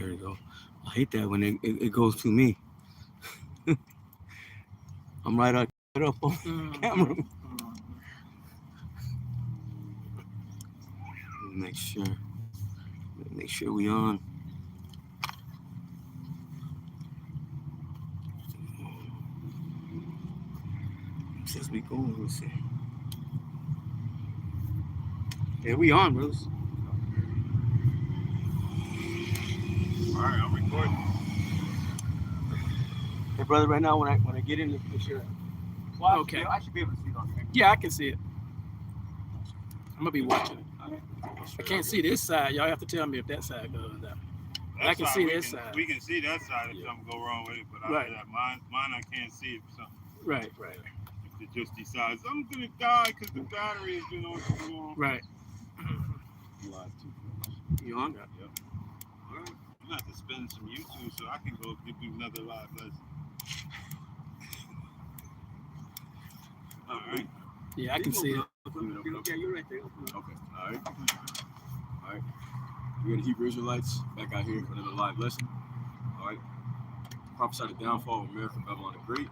There you go. I hate that when it goes to me. I'm right up on camera. Make sure. Make sure we on. Since we going, let's see. Yeah, we on, bros. All right, I'm recording. Hey, brother, right now when I get in, make sure. Well, okay. I should be able to see it on camera. Yeah, I can see it. I'm gonna be watching it. I can't see this side. Y'all have to tell me if that side goes down. I can see this side. We can see that side if something go wrong with it, but Right. mine I can't see if something. Right. If it just decides I'm gonna die because the battery is on. Right. Live too. You on? Yep. All right. I'm gonna have to spend some YouTube so I can go give you another live lesson. All right. Yeah, I can see it. Yeah, you're right there. Okay. All right. We're the Hebrew Israelites back out here for another live lesson. All right. Prophesy the downfall of America and Babylon the Great.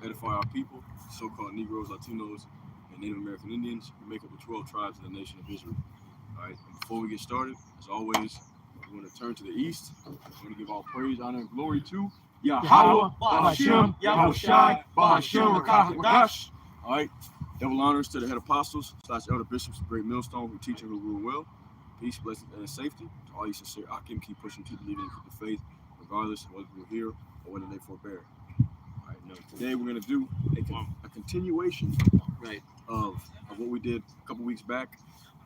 Edify our people, so-called Negroes, Latinos, and Native American Indians, who make up the 12 tribes of the nation of Israel. All right. And before we get started, as always, we're going to turn to the east. We're going to give all praise, honor, and glory to Yahweh, Bahashem, Yahushai, Bahashem, Rakah. All right. Double honors to the head apostles / elder bishops of Great Millstone who teach and who rule well. Peace, blessings, and safety to all you sincere Akim, keep pushing, keep believing, keep the faith, regardless of whether we're here or whether they forbear. All right, now today we're going to do a continuation of what we did a couple weeks back.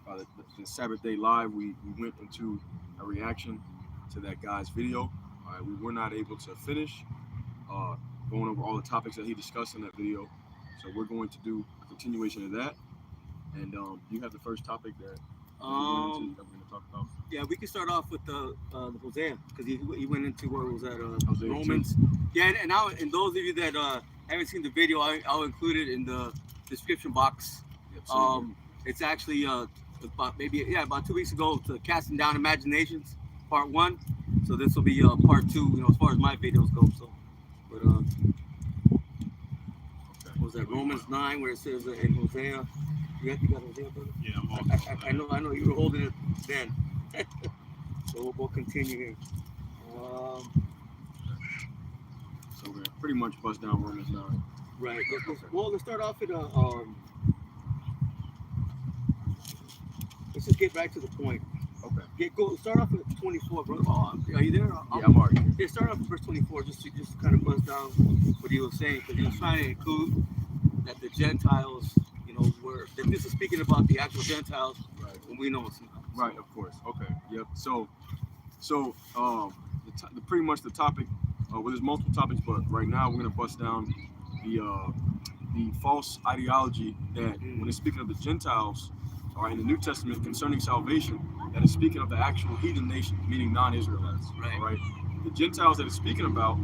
The Sabbath Day Live, we went into a reaction to that guy's video. All right, we were not able to finish going over all the topics that he discussed in that video. So we're going to do a continuation of that. And you have the first topic that we're going to talk about. Yeah, we can start off with the Hosea, because he went into where it was at Romans. 2. Yeah, and those of you that haven't seen the video, I'll include it in the description box. Yep, it's actually about 2 weeks ago, to Casting Down Imaginations, part 1. So this will be part 2, as far as my videos go. So, but was that Romans 9 where it says in Hosea? You got Hosea, brother? Yeah, I'm holding it. I know you were holding it then. So we'll continue here. So we're going to pretty much bust down Romans 9. Right. Let's start off at let's just get back to the point. Okay. Start off at 24, bro. Are you there? Yeah, I'm already here. Yeah, start off at verse 24, just to kind of bust down what he was saying, because he was trying to include that the Gentiles, that this is speaking about the actual Gentiles, right? And we know it's not. Right, of course. Okay. Yep. So pretty much the topic. Well, there's multiple topics, but right now we're gonna bust down the false ideology that when it's speaking of the Gentiles, in the New Testament concerning salvation, that is speaking of the actual heathen nation, meaning non-Israelites. Right. All right. The Gentiles that it's speaking about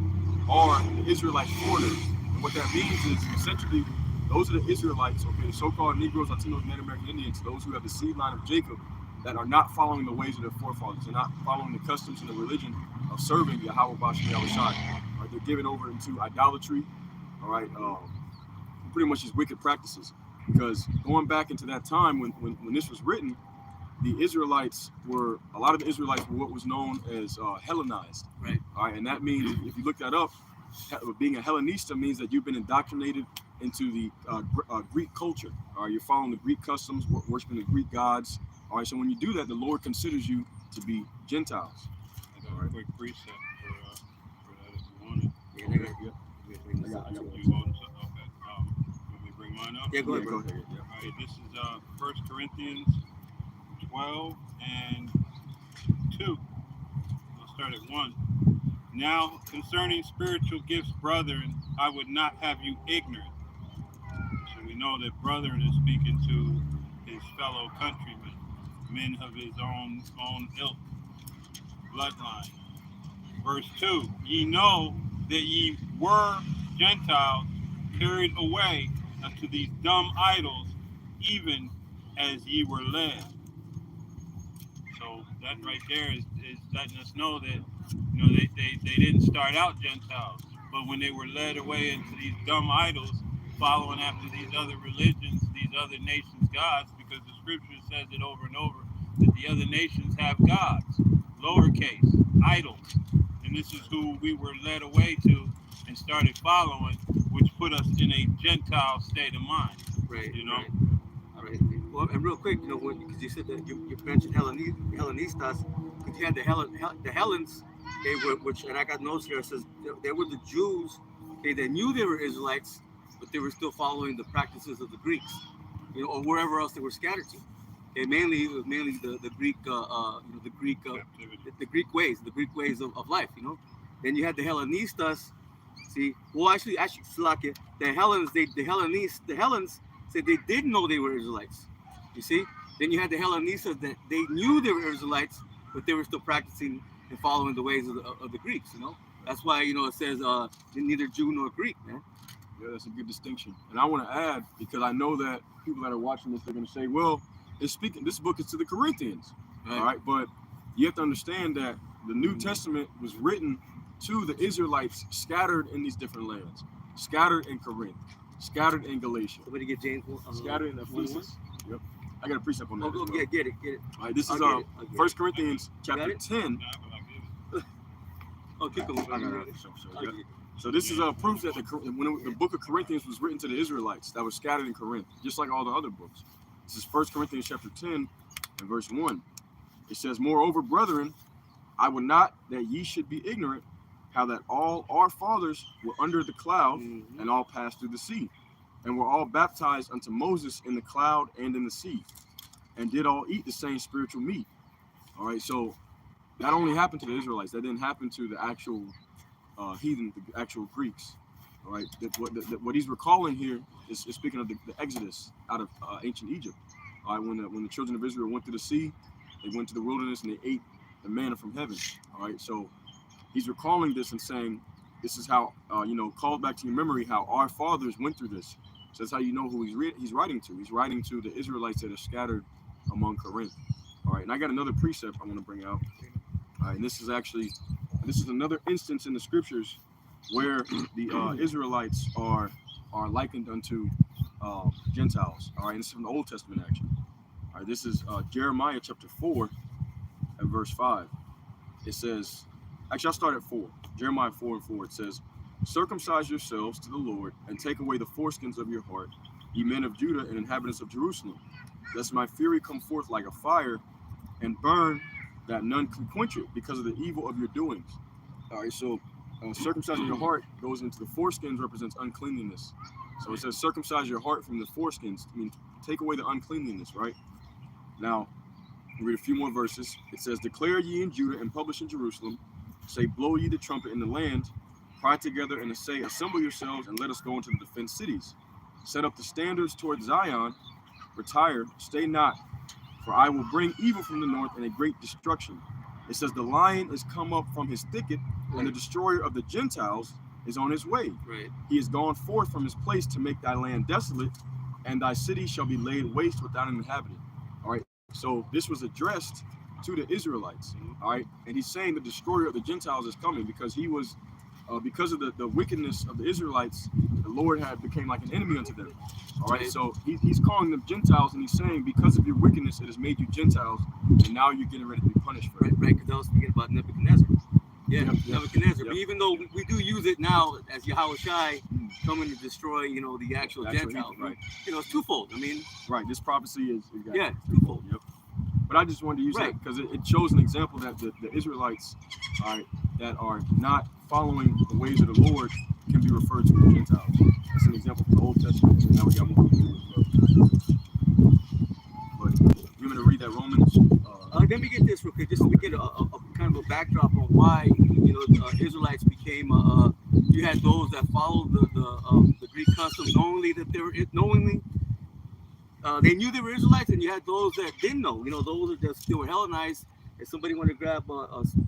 are the Israelite foreigners, and what that means is essentially those are the Israelites, the so-called Negroes, Latinos, Native American Indians, those who have the seed line of Jacob, that are not following the ways of their forefathers. They're not following the customs and the religion of serving Yahweh, Bashem, Yahushai. Right? They're given over into idolatry, pretty much these wicked practices. Because going back into that time when this was written, a lot of the Israelites were what was known as Hellenized. Right. All right, and that means, if you look that up, being a Hellenista means that you've been indoctrinated into the Greek culture. All right, you're following the Greek customs, worshiping the Greek gods. All right, so when you do that, the Lord considers you to be Gentiles. I got a quick preset for that if you want it. Yeah. You holding something? Okay. Let me bring mine up. Yeah, go ahead. Go ahead. Yeah. All right, this is 1 Corinthians 12 and 2. I'll start at 1. Now, concerning spiritual gifts, brethren, I would not have you ignorant. So we know that brethren is speaking to his fellow countrymen, men of his own ilk, bloodline. Verse 2, ye know that ye were Gentiles carried away unto these dumb idols, even as ye were led. So that right there is letting us know that You know, they didn't start out Gentiles, but when they were led away into these dumb idols, following after these other religions, these other nations' gods, because the scripture says it over and over that the other nations have gods, lowercase, idols. And this is who we were led away to and started following, which put us in a Gentile state of mind. Right. You know? Right. Well, and real quick, you know, because you said that you mentioned Hellenistas, because you had the Hellens, they were, which, and I got notes here, it says they were the Jews, okay, they knew they were Israelites, but they were still following the practices of the Greeks, you know, or wherever else they were scattered to. Okay, mainly the Greek, you know, the Greek ways of life, you know. Then you had the Hellenistas. See, well, actually, Slakia, the Hellenes said they didn't know they were Israelites. You see? Then you had the Hellenistas that they knew they were Israelites, but they were still practicing and following the ways of the Greeks, you know? That's why, you know, it says neither Jew nor Greek, man. Yeah, that's a good distinction. And I want to add, because I know that people that are watching this, they're going to say, well, this book is to the Corinthians, Right. all right? But you have to understand that the New Testament was written to the Israelites scattered in these different lands, scattered in Corinth, scattered in Galatia, Somebody get James. scattered in Ephesus. Yep, I got a precept on that. Oh, as well. get it. All right, this is I'll get it. 1 Corinthians Got chapter it? 10. Oh, keep going. I got it. I'll Yeah. get it. So this is proof that the book of Corinthians was written to the Israelites that were scattered in Corinth, just like all the other books. This is 1 Corinthians chapter 10 and verse 1. It says, moreover, brethren, I would not that ye should be ignorant how that all our fathers were under the cloud Mhm. and all passed through the sea, and were all baptized unto Moses in the cloud and in the sea, and did all eat the same spiritual meat. All right, so that only happened to the Israelites. That didn't happen to the actual heathen, the actual Greeks. All right, what he's recalling here is speaking of the Exodus out of ancient Egypt. All right, when the children of Israel went through the sea, they went to the wilderness and they ate the manna from heaven. All right, so he's recalling this and saying, this is how, called back to your memory how our fathers went through this. So that's how you know who he's writing to. He's writing to the Israelites that are scattered among Corinth. All right, and I got another precept I want to bring out. All right, and this is another instance in the scriptures where the Israelites are likened unto Gentiles. All right, this is from the Old Testament actually. All right, this is Jeremiah chapter 4 and verse 5. It says, actually I'll start at 4. Jeremiah 4 and 4, it says, circumcise yourselves to the Lord and take away the foreskins of your heart, ye men of Judah and inhabitants of Jerusalem, lest my fury come forth like a fire and burn that none can quench it because of the evil of your doings. All right, so circumcising your heart goes into the foreskins, represents uncleanliness. So it says circumcise your heart from the foreskins, I mean take away the uncleanliness, right? Now, we'll read a few more verses. It says, declare ye in Judah and publish in Jerusalem, say, blow ye the trumpet in the land, cry together and say, assemble yourselves and let us go into the defense cities. Set up the standards toward Zion, retire, stay not, for I will bring evil from the north and a great destruction. It says, the lion is come up from his thicket, and the destroyer of the Gentiles is on his way. Right. He is gone forth from his place to make thy land desolate, and thy city shall be laid waste without an inhabitant. All right. So this was addressed to the Israelites. All right. And he's saying the destroyer of the Gentiles is coming because he was, because of the wickedness of the Israelites, the Lord had became like an enemy unto them. All right. So he's calling them Gentiles, and he's saying because of your wickedness, it has made you Gentiles, and now you're getting ready to be punished for it. Right, because I was thinking about Nebuchadnezzar. Yeah, Yep. Nebuchadnezzar. Yep. But even though we do use it now as Yahweh Shai coming to destroy, you know, the actual Gentiles, right? You know, it's twofold. I mean, Right. This prophecy is yeah, it's twofold. Yep. But I just wanted to use Right. that because it shows an example that the Israelites, all right, that are not following the ways of the Lord can be referred to as Gentiles. That's an example from the Old Testament. And now we got more to do as well. But you want me to read that Romans? Let me get this real quick, just to get a kind of a backdrop on why, you know, the Israelites became. You had those that followed the Greek customs knowingly that they were knowingly. They knew they were Israelites, and you had those that didn't know. You know, those that just still were Hellenized. If somebody want to grab,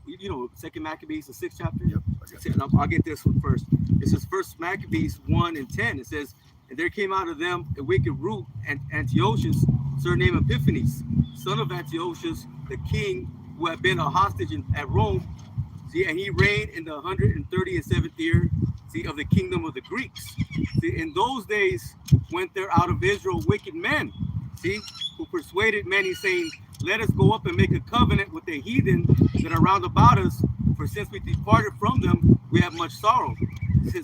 you know, Second Maccabees, the 6th chapter. Yep. And I'll get this one first. This is First Maccabees 1 and 10. It says, and there came out of them a wicked root, and Antiochus, surnamed Epiphanes, son of Antiochus, the king, who had been a hostage at Rome, See, and he reigned in the 137th year, see, of the kingdom of the Greeks. See, in those days went there out of Israel wicked men, see, who persuaded many, saying, let us go up and make a covenant with the heathen that are round about us, for since we departed from them, we have much sorrow.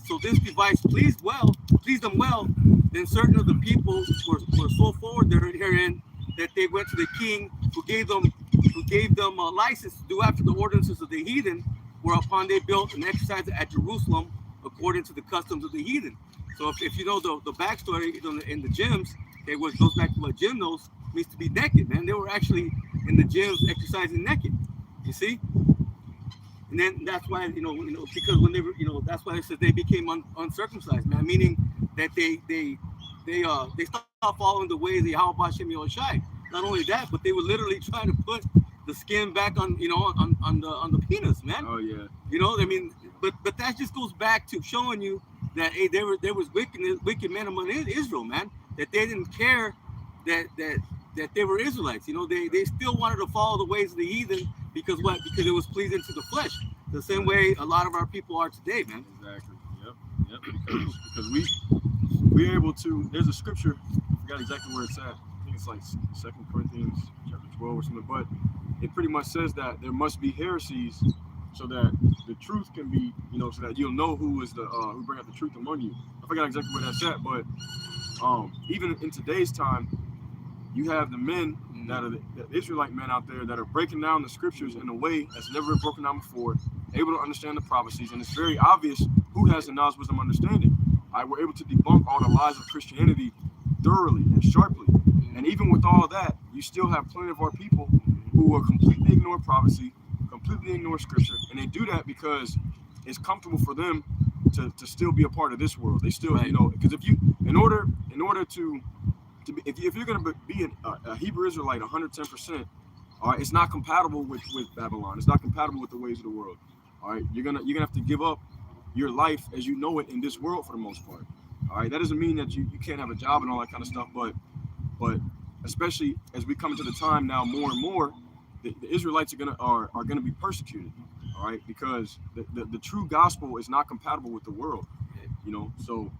So this device pleased them well. Then certain of the people were so forward herein that they went to the king, who gave them a license to do after the ordinances of the heathen, whereupon they built and exercised at Jerusalem according to the customs of the heathen. So if you know the backstory in the gyms, it goes back to what gym knows means to be naked, man. They were actually in the gyms exercising naked. You see? And then that's why, because when they were, that's why it says they became uncircumcised, man, meaning that they stopped following the ways of Yahweh Hashem Yahushai. Not only that, but they were literally trying to put the skin back on the penis, man. Oh yeah. I mean, but that just goes back to showing you that hey, there was wicked men among Israel, man. That they didn't care that they were Israelites. They still wanted to follow the ways of the heathen because what? Because it was pleasing to the flesh. The same way a lot of our people are today, man. Exactly. Yep. Because we're able to. There's a scripture. I forgot exactly where it's at. I think it's like 2 Corinthians chapter 12 or something. But it pretty much says that there must be heresies, so that the truth can be, so that you'll know who is who bring out the truth among you. I forgot exactly where that's at, but even in today's time, you have the men that are the Israelite men out there that are breaking down the scriptures in a way that's never been broken down before, able to understand the prophecies, and it's very obvious who has the knowledge, wisdom, understanding. We're able to debunk all the lies of Christianity thoroughly and sharply. And even with all of that, you still have plenty of our people who will completely ignore prophecy, completely ignore scripture, and they do that because it's comfortable for them to still be a part of this world. They still, right. Because if you, in order to be, if you're going to be a Hebrew Israelite 110%, all right, it's not compatible with Babylon. It's not compatible with the ways of the world. All right, you're gonna have to give up your life as you know it in this world for the most part. All right, that doesn't mean that you can't have a job and all that kind of stuff, but especially as we come into the time now, more and more, the Israelites are gonna be persecuted. All right, because the true gospel is not compatible with the world. So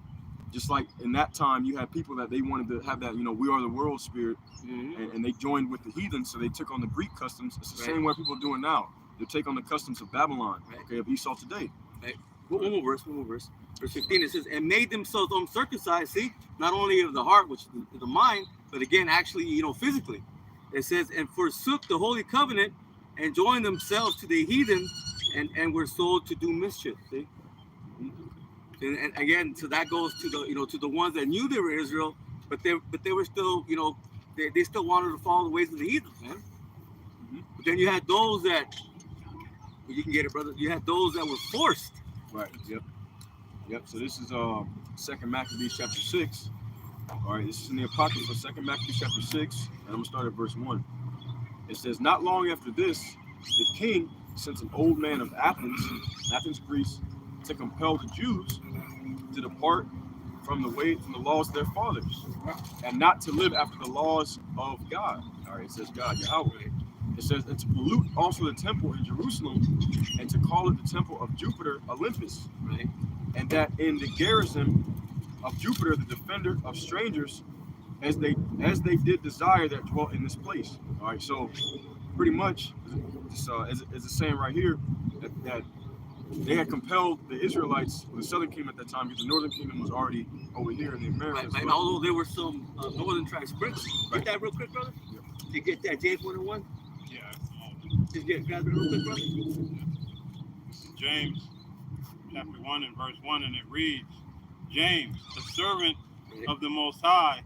just like in that time, you had people that they wanted to have that, we are the world spirit, and they joined with the heathens, so they took on the Greek customs. It's the same way people are doing now. They take on the customs of Babylon, of Esau today. Right. One more verse. Verse 15, it says, and made themselves uncircumcised, see, not only of the heart, which is the mind, but again, actually, physically. It says, and forsook the holy covenant and joined themselves to the heathen and were sold to do mischief, see? And again, so that goes to the to the ones that knew they were Israel, but they were still they still wanted to follow the ways of the heathen, man. But then you had those that you can get it, brother. You had those that were forced. Right. Yep. So this is 2 Maccabees chapter 6. All right. This is in the Apocrypha, 2 Maccabees chapter 6, and I'm gonna start at verse 1. It says, not long after this, the king sent an old man of Athens, Greece, to compel the Jews to depart from the laws of their fathers, and not to live after the laws of God. All right, it says God, Yahweh. It says, and to pollute also the temple in Jerusalem, and to call it the temple of Jupiter, Olympus, Right. and that in the garrison of Jupiter, the defender of strangers, as they did desire that dwelt in this place. All right, so pretty much, as it's saying right here, that they had compelled the Israelites, the southern kingdom at that time, because the northern kingdom was already over here in the Americas. Right. Although there were some northern tribes present. Right. Get that real quick, brother. Yep. You get that James 1:1. Yeah. Just grab it real quick, brother. This is James chapter 1 and verse 1, and it reads, James, a servant of the Most High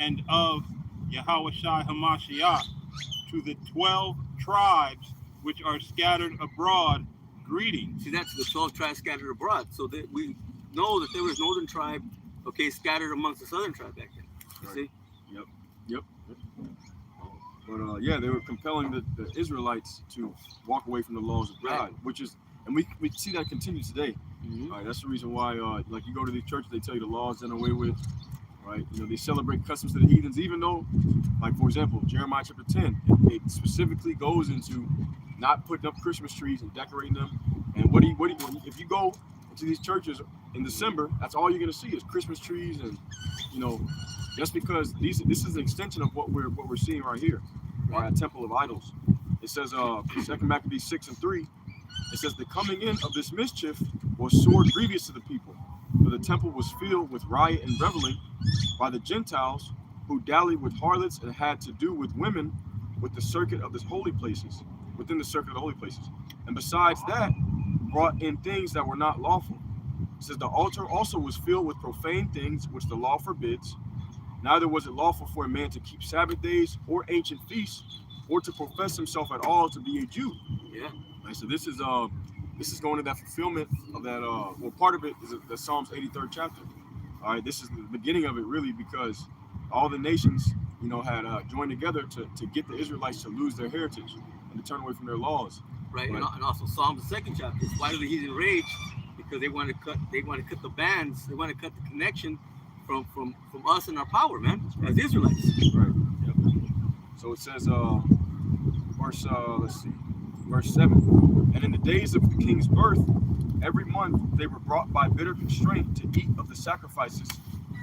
and of Yahushua HaMashiach, to the 12 tribes which are scattered abroad, greetings. See, that's the 12 tribes scattered abroad. So that we know that there was northern tribe, scattered amongst the southern tribe back then. You see? Yep. But they were compelling the Israelites to walk away from the laws of God, which is, and we see that continue today. All right, that's the reason why, like you go to these churches, they tell you the laws done away with. Right, they celebrate customs to the heathens, even though, like for example, Jeremiah chapter 10, it specifically goes into not putting up Christmas trees and decorating them. And what do you if you go into these churches in December, that's all you're gonna see is Christmas trees, and you know, just because this is an extension of what we're seeing right here, right? A temple of idols. It says 2 Maccabees 6:3. It says the coming in of this mischief was sore grievous to the people, for the temple was filled with riot and reveling by the Gentiles who dallied with harlots and had to do with women with the circuit of the holy places, within the circuit of the holy places. And besides that, brought in things that were not lawful. It says the altar also was filled with profane things which the law forbids. Neither was it lawful for a man to keep Sabbath days or ancient feasts, or to profess himself at all to be a Jew. Yeah. Right, so this is going to that fulfillment of that. Well, part of it is the Psalms 83rd chapter. All right, this is the beginning of it really, because all the nations, you know, had joined together to get the Israelites to lose their heritage and to turn away from their laws. Right. And also Psalms the 2nd chapter. Why do the heathen rage? Because they want to cut the bands. They want to cut the connection from us and our power, man, as Israelites. Right. Yep. So it says, verse 7. And in the days of the king's birth, every month they were brought by bitter constraint to eat of the sacrifices.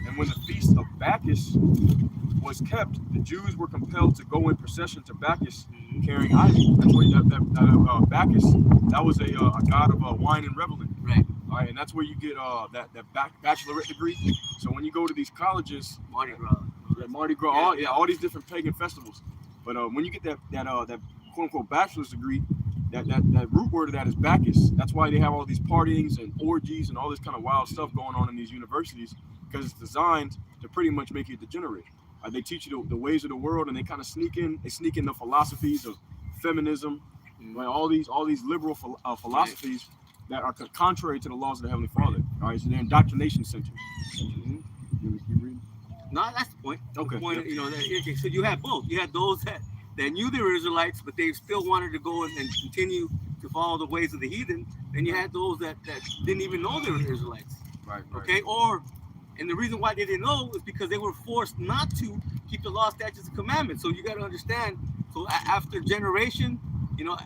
And when the feast of Bacchus was kept, the Jews were compelled to go in procession to Bacchus, carrying ivy. That's where Bacchus, that was a god of wine and reveling. Right. All right, and that's where you get that bachelorette degree. So when you go to these colleges, Mardi Gras. Mardi Gras, all these different pagan festivals. But when you get that quote unquote bachelor's degree, that root word of that is Bacchus. That's why they have all these partyings and orgies and all this kind of wild stuff going on in these universities, because it's designed to pretty much make you degenerate. They teach you the ways of the world, and they kind of sneak in the philosophies of feminism, right? All these liberal philosophies that are contrary to the laws of the Heavenly Father. All right, so they're indoctrination centers. You read? No, that's the point. Okay. The point, you know, that, so you had both. You had those that knew they were Israelites, but they still wanted to go and continue to follow the ways of the heathen. Then you had those that didn't even know they were Israelites. Right. Okay, and the reason why they didn't know is because they were forced not to keep the law, statutes, and commandments. So you got to understand. So after generation, you know,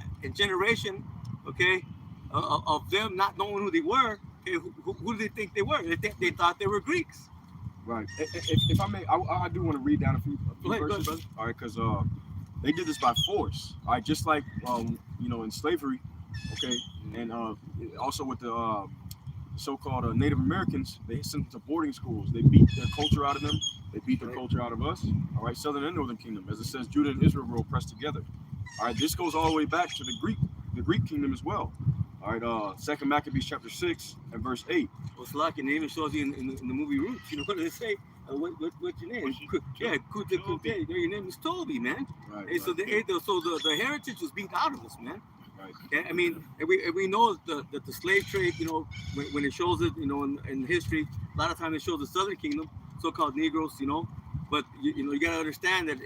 okay, of them not knowing who they were, okay, who do they think they were? They thought they were Greeks. Right. If I may, I do want to read down a few verses, brother. All right, because they did this by force. All right, just like you know, in slavery, okay, and also with the so-called Native Americans, they sent them to boarding schools. They beat their culture out of them. They beat their culture out of us. All right, Southern and Northern Kingdom, as it says, Judah and Israel were oppressed together. All right, this goes all the way back to the Greek kingdom as well. All right, 2 Maccabees chapter 6 and verse 8. Well, it's lucky, and it even shows you in the movie Roots. You know what do they say? What's your name? Your name is Toby, man. Right. Hey, so the heritage was beat out of us, man. Right. Okay? I mean, and we know that the slave trade, you know, when it shows it, you know, in history, a lot of times it shows the Southern Kingdom, so-called Negroes, you know. But you got to understand that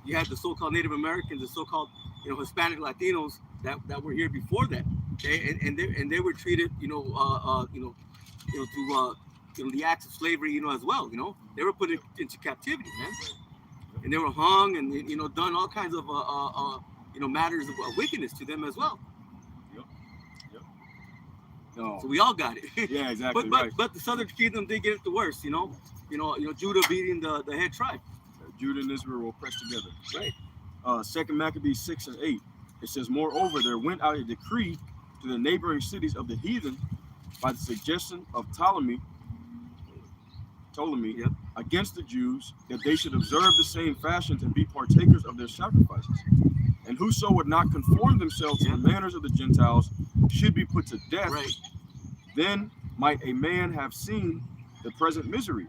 you had the so-called Native Americans, the so-called, you know, Hispanic Latinos that were here before that. Okay, and they were treated, to the acts of slavery, you know, as well. You know, they were put into captivity, man, and they were hung and done all kinds of matters of wickedness to them as well. Yep. No. So we all got it. Yeah, exactly. But the Southern Kingdom did get it the worst. You know, Judah beating the head tribe. Judah and Israel were oppressed together. Right. 2 Maccabees 6 and 8. It says, moreover, there went out a decree to the neighboring cities of the heathen by the suggestion of Ptolemy against the Jews, that they should observe the same fashion and be partakers of their sacrifices. And whoso would not conform themselves to the manners of the Gentiles should be put to death. Right. Then might a man have seen the present misery.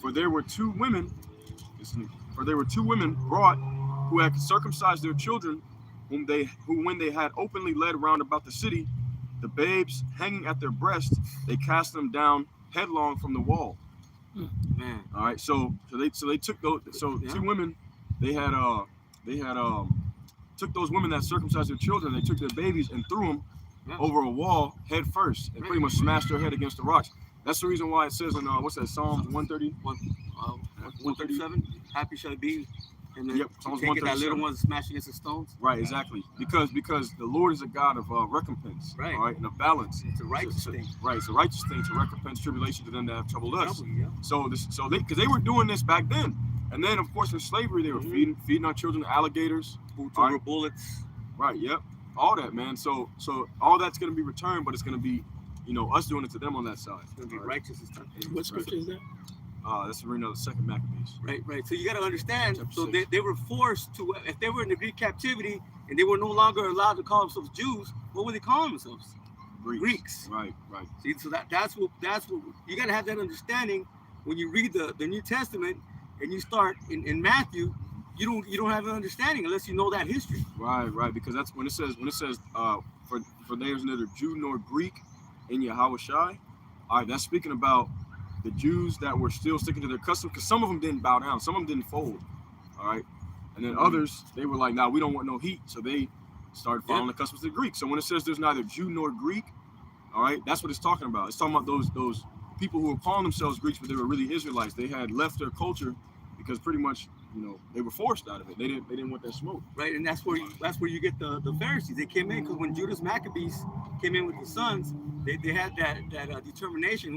For there were two women brought who had circumcised their children, who when they had openly led round about the city, the babes hanging at their breasts, they cast them down headlong from the wall. Man. All right, so they took those. So two women, they had took those women that circumcised their children. They took their babies and threw them over a wall head first, and pretty much smashed their head against the rocks. That's the reason why it says in Psalms 130, 137. Happy shall be And then Yep, Psalms taking that little 137. one and smashing against the stones. Right, exactly. Because the Lord is a God of recompense, Right. all right, and a balance. It's a righteous thing. Right, it's a righteous thing to recompense tribulation to them that have troubled us. Trouble, yeah. So because they were doing this back then, and then of course in slavery they were feeding our children to alligators. Boots All over right. bullets. Right, yep, all that, man. So all that's gonna be returned, but it's gonna be, us doing it to them on that side. It's gonna be All right. righteous this time. What scripture is that? That's arena of the second Maccabees. Right. So you got to understand. Chapter So 6. they were forced to, if they were in the Greek captivity and they were no longer allowed to call themselves Jews, what would they call themselves? Greeks. Right. See, so that's what you got to have that understanding when you read the New Testament and you start in Matthew. You don't have an understanding unless you know that history. Right. Because that's when it says for there's neither Jew nor Greek in Yahushua. All right, that's speaking about the Jews that were still sticking to their custom, because some of them didn't bow down, some of them didn't fold. All right, and then others, they were like, "Nah, we don't want no heat," so they started following the customs of the Greeks. So when it says there's neither Jew nor Greek, all right, that's what it's talking about. It's talking about those people who were calling themselves Greeks, but they were really Israelites. They had left their culture because pretty much, they were forced out of it. They didn't want that smoke. Right, and that's where you get the Pharisees. They came in because when Judas Maccabees came in with the sons, they had that determination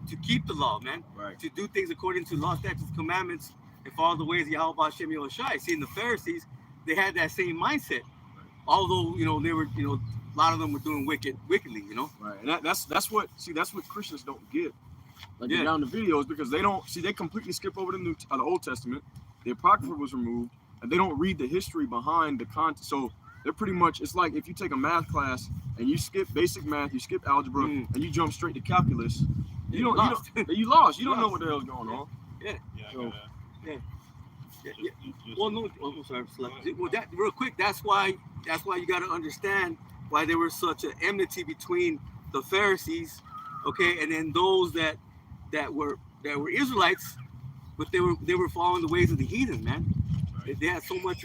to keep the law, man. Right. To do things according to law, statutes, commandments, and follow the ways of Yahweh Hashem Yahushai. See, in the Pharisees, they had that same mindset. Although, they were, a lot of them were doing wickedly, Right, and that's what Christians don't get. Like Yeah. down the videos, because they completely skip over the Old Testament. The Apocrypha was removed, and they don't read the history behind the content. So they're pretty much, it's like if you take a math class and you skip basic math, you skip algebra, and you jump straight to calculus, you lost. You don't know what the hell's going on. Yeah, So- Yeah. just- Well, no, I'm sorry. Well, that real quick. That's why you got to understand why there was such an enmity between the Pharisees, okay, and then those that were Israelites, but they were following the ways of the heathen, man. They had so much,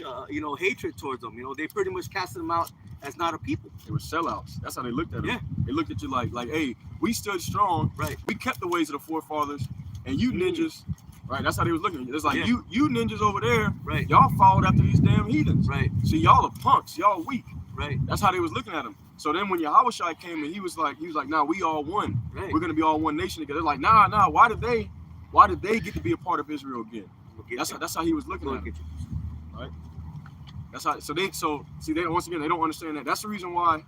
hatred towards them. They pretty much casted them out as not a people. They were sellouts. That's how they looked at them. Yeah. They looked at you like, hey, we stood strong. Right. We kept the ways of the forefathers, and you ninjas, right? That's how they was looking at you. It's like, Yeah. you ninjas over there, Right. y'all followed after these damn heathens. Right. See, y'all are punks. Y'all weak. Right. That's how they was looking at him. So then when Yahushua came and he was like, nah, we all one. Right. We're gonna be all one nation together. They're like, nah. Why did they get to be a part of Israel again? That's how he was looking at it. That's how. So they once again they don't understand that. That's the reason why.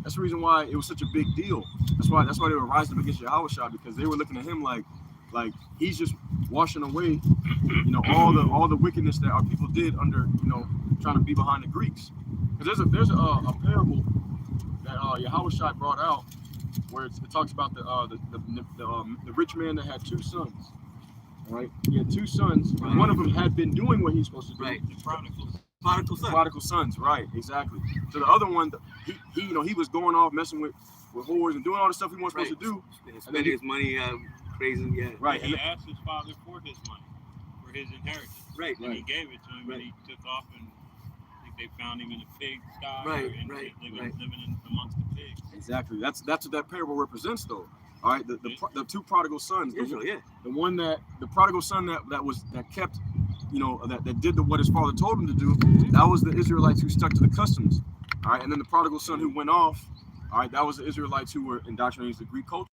That's the reason why it was such a big deal. That's why they were rising up against Yahushua, because they were looking at him like he's just washing away, all the wickedness that our people did under, trying to be behind the Greeks. Because there's a parable that Yahushua brought out where it talks about the rich man that had two sons. Right, he had two sons. Right. One of them had been doing what he's supposed to do. Right. The prodigals. Prodigal son. Prodigal sons, right? Exactly. So the other one, he was going off messing with whores and doing all the stuff he wasn't supposed to do. Spending his money crazy, yeah. Right. And he asked his father for his money, for his inheritance. Right. And he gave it to him, Right. and he took off, and I think they found him in a pig sty. Right, and right, living amongst the pigs. Exactly. That's what that parable represents, though. All right. The two prodigal sons. Israel, yeah. The prodigal son that kept, that did what his father told him to do. That was the Israelites who stuck to the customs. All right. And then the prodigal son who went off. All right. That was the Israelites who were indoctrinated into the Greek culture.